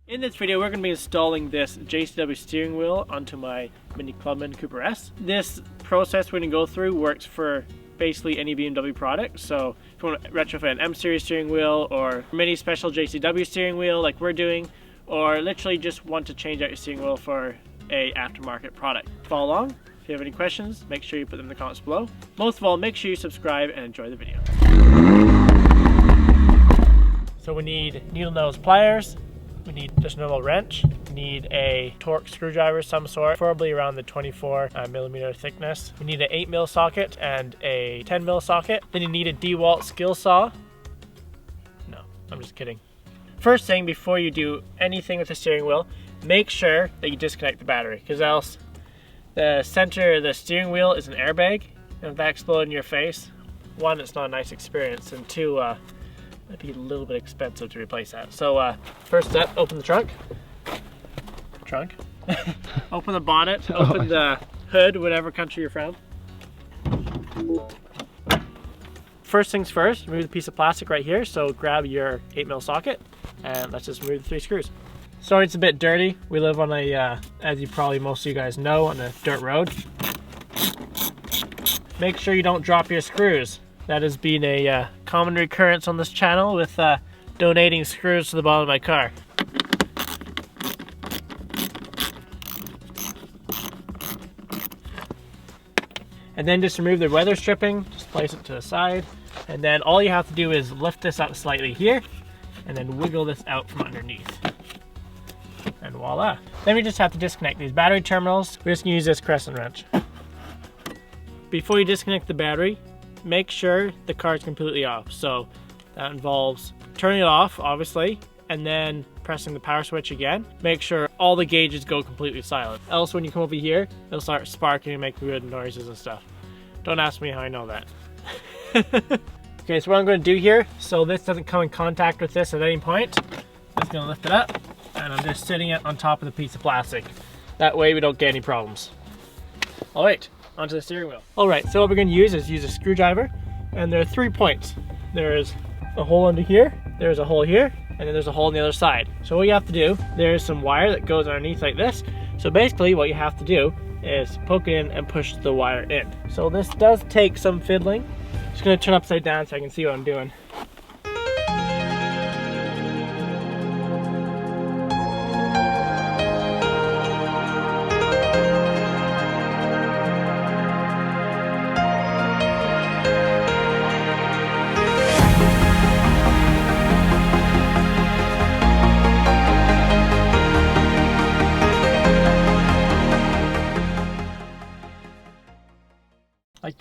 In this video, we're going to be installing this JCW steering wheel onto my Mini Clubman Cooper S. This process we're going to go through works for basically any BMW product. So if you want to retrofit an M series steering wheel or Mini special JCW steering wheel like we're doing, or literally just want to change out your steering wheel for a aftermarket product. Follow along. If you have any questions, make sure you put them in the comments below. Most of all, make sure you subscribe and enjoy the video. So we need needle nose pliers. We need just a normal wrench. We need a torque screwdriver of some sort, preferably around the 24 millimeter thickness. We need an 8mm socket and a 10mm socket. Then you need a DeWalt skill saw. No, I'm just kidding. First thing, before you do anything with the steering wheel, make sure that you disconnect the battery, because else the center of the steering wheel is an airbag, and if that exploded in your face, one, it's not a nice experience, and two, it'd be a little bit expensive to replace that. So first step, open the trunk. Open the bonnet, open the hood, whatever country you're from. First things first, remove the piece of plastic right here. So grab your 8mm socket and let's just remove the 3 screws. Sorry it's a bit dirty. We live on a, as you probably most of you guys know, on a dirt road. Make sure you don't drop your screws. That has been a common recurrence on this channel with donating screws to the bottom of my car. And then just remove the weather stripping, just place it to the side. And then all you have to do is lift this up slightly here and then wiggle this out from underneath. And voila. Then we just have to disconnect these battery terminals. We're just gonna use this crescent wrench. Before you disconnect the battery, make sure the car is completely off. So that involves turning it off, obviously, and then pressing the power switch again. Make sure all the gauges go completely silent. Else when you come over here, it'll start sparking and make weird noises and stuff. Don't ask me how I know that. Okay, so what I'm going to do here, so this doesn't come in contact with this at any point, I'm just going to lift it up, and I'm just sitting it on top of the piece of plastic. That way we don't get any problems. All right. Onto the steering wheel. All right, so what we're going to use is a screwdriver, and there are 3 points. There's a hole under here, there's a hole here, and then there's a hole on the other side. So what you have to do, there's some wire that goes underneath like this. So basically what you have to do is poke it in and push the wire in. So this does take some fiddling. Just going to turn upside down so I can see what I'm doing.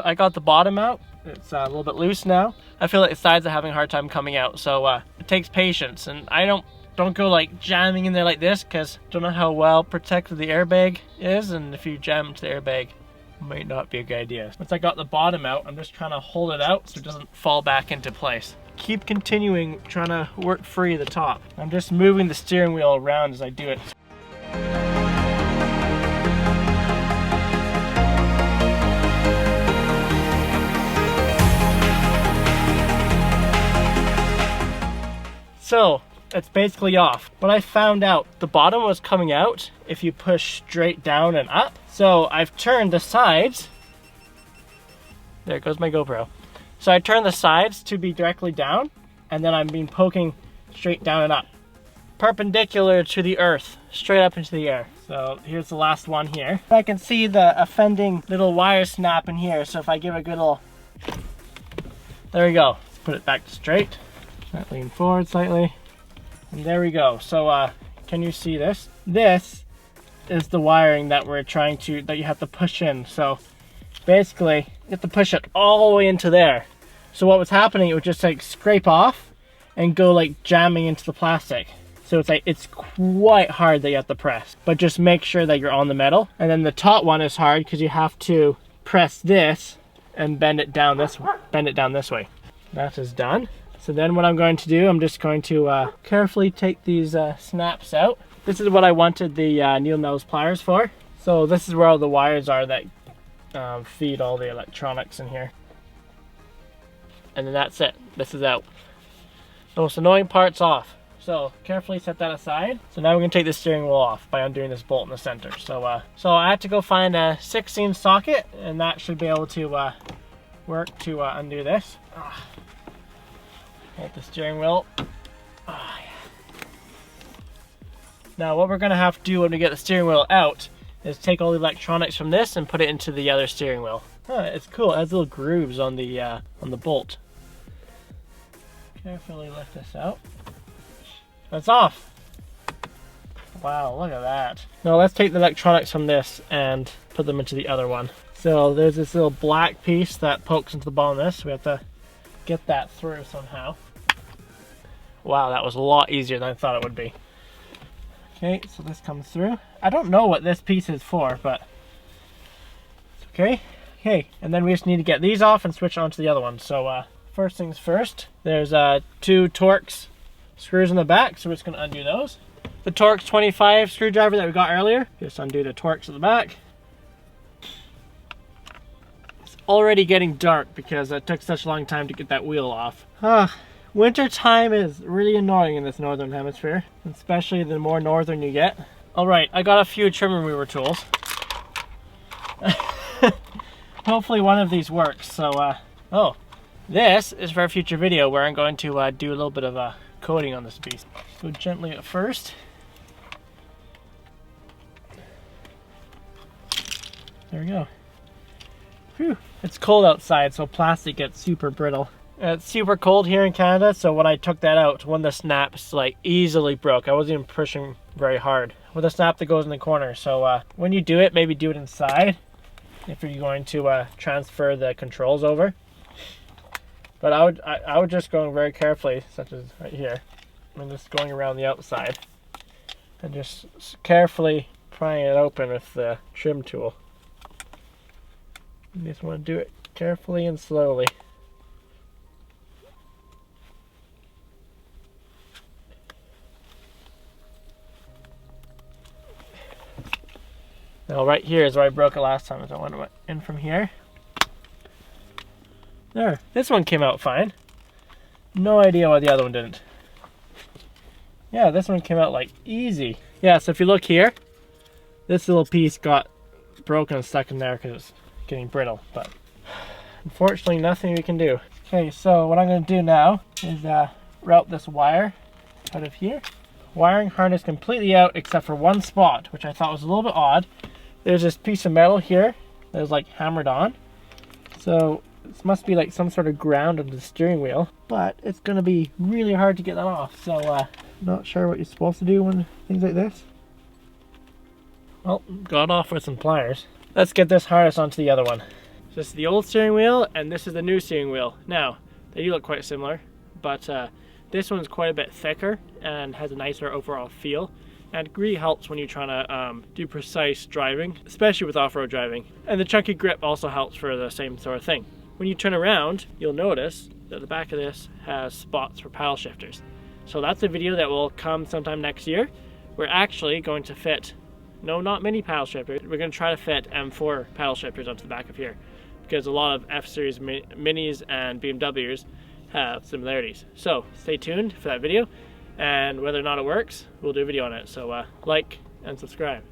I got the bottom out. It's a little bit loose now. I feel like the sides are having a hard time coming out, so it takes patience. And I don't go like jamming in there like this, because I don't know how well protected the airbag is, and if you jam into the airbag, it might not be a good idea. Once I got the bottom out, I'm just trying to hold it out so it doesn't fall back into place. Keep continuing trying to work free the top. I'm just moving the steering wheel around as I do it. So it's basically off. But I found out the bottom was coming out if you push straight down and up. So I've turned the sides. There goes my GoPro. So I turned the sides to be directly down, and then I've been poking straight down and up, perpendicular to the earth, straight up into the air. So here's the last one here. I can see the offending little wire snap in here. So if I give a good little, there we go. Put it back straight. Lean forward slightly, and there we go. So can you see this? This is the wiring that you have to push in. So basically you have to push it all the way into there. So what was happening, it would just like scrape off and go like jamming into the plastic. So it's like, it's quite hard that you have to press, but just make sure that you're on the metal. And then the top one is hard because you have to press this and bend it down this way. That is done. So then what I'm going to do, I'm just going to carefully take these snaps out. This is what I wanted the needle nose pliers for. So this is where all the wires are that feed all the electronics in here. And then that's it. This is out. The most annoying part's off. So carefully set that aside. So now we're gonna take the steering wheel off by undoing this bolt in the center. So I had to go find a 16 socket, and that should be able to work to undo this. Hold the steering wheel. Yeah. Now what we're gonna have to do when we get the steering wheel out is take all the electronics from this and put it into the other steering wheel. It's cool. It has little grooves on the bolt. Carefully lift this out. It's off. Wow, look at that. Now let's take the electronics from this and put them into the other one. So there's this little black piece that pokes into the bottom of this. We have to get that through somehow. Wow, that was a lot easier than I thought it would be. Okay, so this comes through. I don't know what this piece is for, but it's okay. Okay, and then we just need to get these off and switch on to the other one. So first things first, there's 2 Torx screws in the back, so we're just gonna undo those. The Torx 25 screwdriver that we got earlier, just undo the Torx at the back. It's already getting dark because it took such a long time to get that wheel off. Winter time is really annoying in this northern hemisphere, especially the more northern you get. All right, I got a few trim remover tools. Hopefully one of these works. So, oh, this is for a future video where I'm going to do a little bit of coating on this piece. Go gently at first. There we go. Whew. It's cold outside, so plastic gets super brittle. It's super cold here in Canada, so when I took that out, one of the snaps like easily broke. I wasn't even pushing very hard. With a snap that goes in the corner, so when you do it, maybe do it inside if you're going to transfer the controls over. But I would just go very carefully, such as right here. I'm just going around the outside and just carefully prying it open with the trim tool. You just want to do it carefully and slowly. Now right here is where I broke it last time, so I went in from here. There, this one came out fine. No idea why the other one didn't. Yeah, this one came out like easy. Yeah, so if you look here, this little piece got broken and stuck in there because it's getting brittle, but unfortunately nothing we can do. Okay, so what I'm going to do now is route this wire out of here. Wiring harness completely out except for one spot, which I thought was a little bit odd. There's this piece of metal here that was like hammered on. So this must be like some sort of ground of the steering wheel, but it's going to be really hard to get that off. So not sure what you're supposed to do when things like this. Well, got off with some pliers. Let's get this harness onto the other one. So this is the old steering wheel and this is the new steering wheel. Now, they do look quite similar, but this one's quite a bit thicker and has a nicer overall feel. And it really helps when you're trying to do precise driving, especially with off-road driving. And the chunky grip also helps for the same sort of thing. When you turn around, you'll notice that the back of this has spots for paddle shifters. So that's a video that will come sometime next year. We're actually going to fit, no, not mini paddle shifters. We're going to try to fit M4 paddle shifters onto the back of here, because a lot of F-Series Minis and BMWs have similarities. So stay tuned for that video. And whether or not it works, we'll do a video on it. So like and subscribe.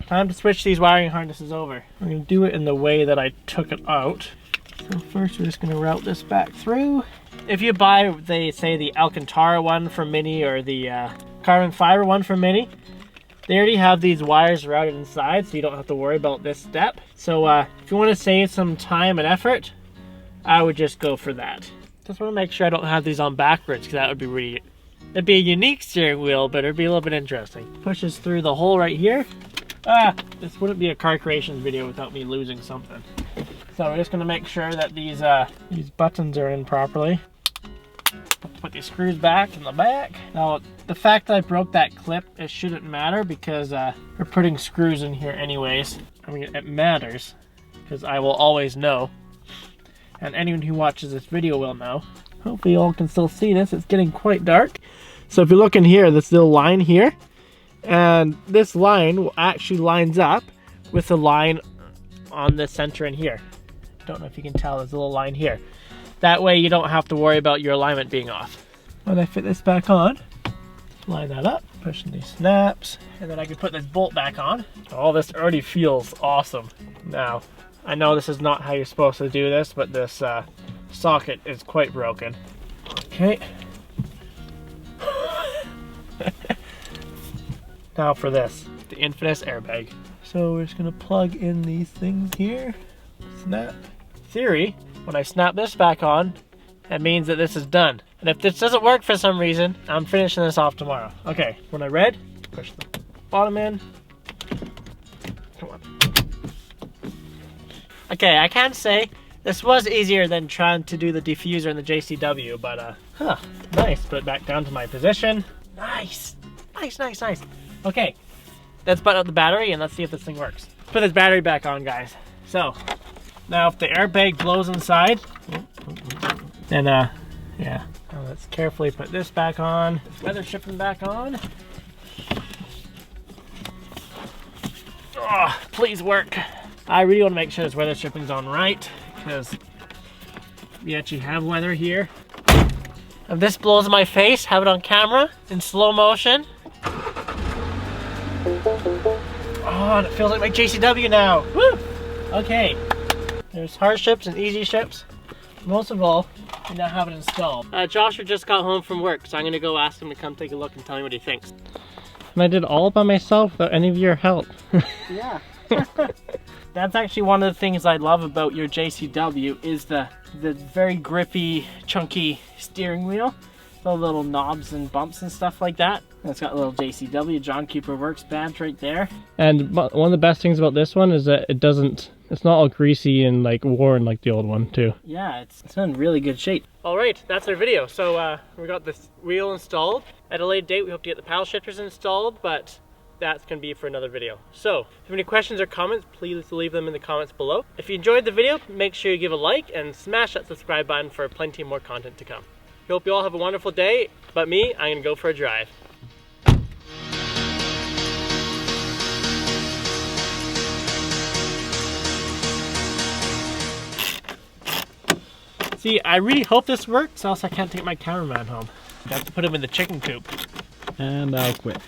Time to switch these wiring harnesses over. We're going to do it in the way that I took it out. So first we're just going to route this back through. If you buy, they say the Alcantara one from Mini or the carbon fiber one from Mini, they already have these wires routed inside, so you don't have to worry about this step. So if you want to save some time and effort, I would just go for that. Just want to make sure I don't have these on backwards, because that would be really, it'd be a unique steering wheel, but it'd be a little bit interesting. Pushes through the hole right here. This wouldn't be a car creations video without me losing something. So we're just going to make sure that these buttons are in properly. Put these screws back in the back. Now, the fact that I broke that clip, it shouldn't matter because we're putting screws in here anyways. I mean, it matters because I will always know. And anyone who watches this video will know. Hopefully you all can still see this. It's getting quite dark. So if you look in here, this little line here, and this line actually lines up with the line on the center in here. Don't know if you can tell, there's a little line here. That way you don't have to worry about your alignment being off. When I fit this back on, line that up, pushing these snaps, and then I can put this bolt back on. Oh, this already feels awesome. Now, I know this is not how you're supposed to do this, but this socket is quite broken. Okay. Now for this, the infamous airbag. So we're just gonna plug in these things here. Snap. Theory, when I snap this back on, that means that this is done. And if this doesn't work for some reason, I'm finishing this off tomorrow. Okay, when I read, push the bottom in. Come on. Okay, I can say this was easier than trying to do the diffuser in the JCW, but nice. Put it back down to my position. Nice, nice, nice, nice. Okay, let's button up the battery and let's see if this thing works. Put this battery back on, guys. So, now if the airbag blows inside, then yeah. Now let's carefully put this back on. This weather stripping back on. Oh, please work. I really want to make sure this weather stripping's on right, because we actually have weather here. If this blows in my face, have it on camera in slow motion. Oh, and it feels like my JCW now. Woo! Okay. There's hard strips and easy strips. Most of all, we now have it installed. Joshua just got home from work, so I'm gonna go ask him to come take a look and tell me what he thinks. And I did all by myself without any of your help. Yeah. That's actually one of the things I love about your JCW is the very grippy, chunky steering wheel. The little knobs and bumps and stuff like that. It's got a little JCW John Keeper Works badge right there. And one of the best things about this one is that it's not all greasy and like worn like the old one too. Yeah, it's in really good shape. All right, that's our video. So we got this wheel installed. At a later date, we hope to get the paddle shifters installed, but that's gonna be for another video. So if you have any questions or comments, please leave them in the comments below. If you enjoyed the video, make sure you give a like and smash that subscribe button for plenty more content to come. Hope you all have a wonderful day, but me, I'm gonna go for a drive. See, I really hope this works, else I can't take my cameraman home. I have to put him in the chicken coop. And I'll quit.